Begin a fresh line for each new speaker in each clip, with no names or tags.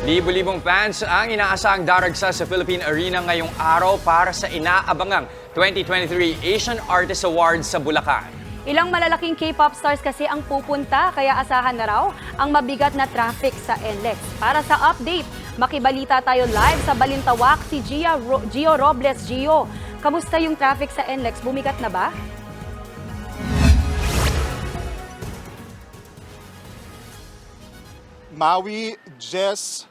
Libo-libong fans ang inaasahang daragsa sa Philippine Arena ngayong araw para sa inaabangang 2023 Asian Artist Awards sa Bulacan.
Ilang malalaking K-pop stars kasi ang pupunta, kaya asahan na raw ang mabigat na traffic sa NLEX. Para sa update, makibalita tayo live sa Balintawak si Gio Robles. Gio, kamusta yung traffic sa NLEX? Bumigat na ba?
Maui, Jess,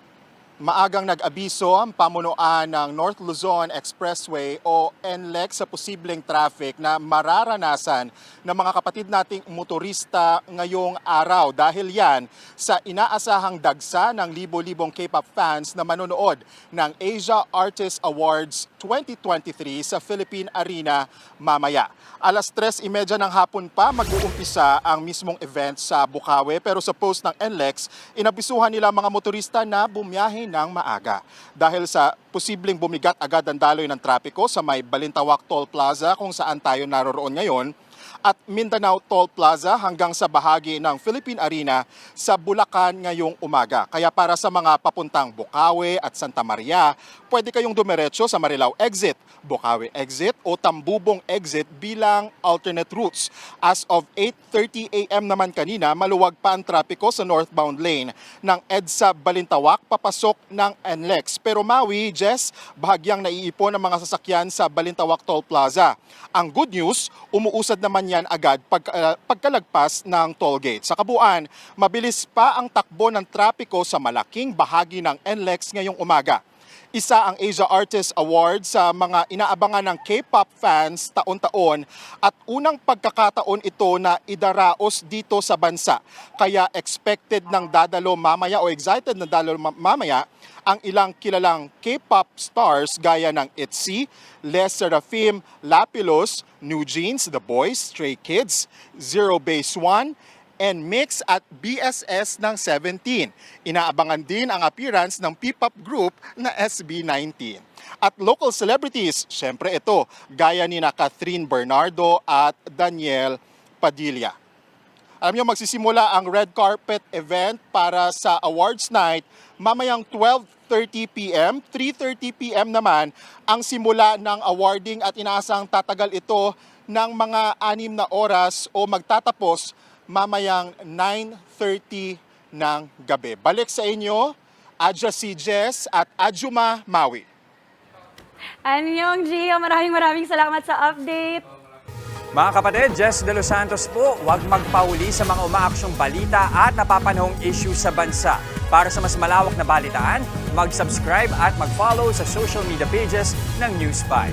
maagang nag-abiso ang pamunuan ng North Luzon Expressway o NLEX sa posibleng traffic na mararanasan ng mga kapatid nating motorista ngayong araw. Dahil yan sa inaasahang dagsa ng libo-libong K-pop fans na manonood ng Asia Artist Awards 2023 sa Philippine Arena mamaya. Alas 3:30 ng hapon pa mag-uumpisa ang mismong event sa Bukawi, pero sa post ng NLEX, inabisuhan nila mga motorista na bumiyahe ng maaga. Dahil sa posibleng bumigat agad ang daloy ng trapiko sa may Balintawak Toll Plaza kung saan tayo naroroon ngayon, at Mindanao Toll Plaza hanggang sa bahagi ng Philippine Arena sa Bulacan ngayong umaga. Kaya para sa mga papuntang Bukawi at Santa Maria, pwede kayong dumiretso sa Marilao Exit, Bukawi Exit o Tambubong Exit bilang alternate routes. As of 8:30 a.m. naman kanina, maluwag pa ang trapiko sa northbound lane ng EDSA Balintawak papasok ng NLEX. Pero Maui, Jess, bahagyang naiipon ang mga sasakyan sa Balintawak Toll Plaza. Ang good news, umuusad naman yan agad pagkalagpas ng toll gate. Sa kabuuan, mabilis pa ang takbo ng trapiko sa malaking bahagi ng NLEX ngayong umaga. Isa ang Asia Artist Awards sa mga inaabangan ng K-pop fans taon-taon at unang pagkakataon ito na idaraos dito sa bansa. Kaya expected ng dadalo mamaya o excited na dadalo mamaya ang ilang kilalang K-pop stars gaya ng ITZY, Les Seraphim, Lapilus, New Jeans, The Boys, Stray Kids, Zero Base One, and Mix at BSS ng 17. Inaabangan din ang appearance ng P-pop group na SB19. At local celebrities, syempre ito, gaya ni Catherine Bernardo at Daniel Padilla. Alam niyo, magsisimula ang red carpet event para sa awards night mamayang 12:30 p.m. 3:30 p.m. naman ang simula ng awarding at inaasang tatagal ito ng mga 6 na oras o magtatapos mamayang 9:30 ng gabi. Balik sa inyo, Adja si Jess at Adjuma Maui.
Anyong Gio, maraming salamat sa update.
Mga kapatid, Jess De Los Santos po, huwag magpahuli sa mga umaaksyong balita at napapanahong issue sa bansa. Para sa mas malawak na balitaan, mag-subscribe at mag-follow sa social media pages ng News 5.